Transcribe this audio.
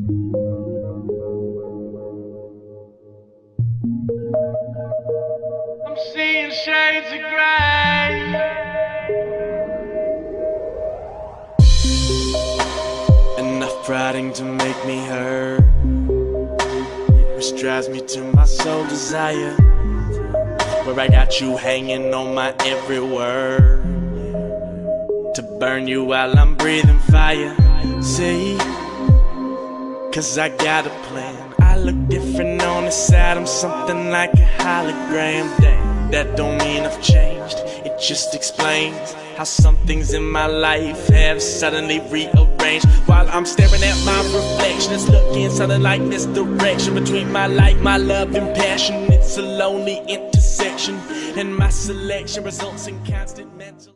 I'm seeing shades of gray. Enough writing to make me hurt, which drives me to my soul desire, where I got you hanging on my every word, to burn you while I'm breathing fire. See, cause I got a plan. I look different on the side, I'm something like a hologram. Damn, that don't mean I've changed, it just explains how some things in my life have suddenly rearranged. While I'm staring at my reflection, it's looking something like misdirection between my life, my love and passion. It's a lonely intersection, and my selection results in constant mental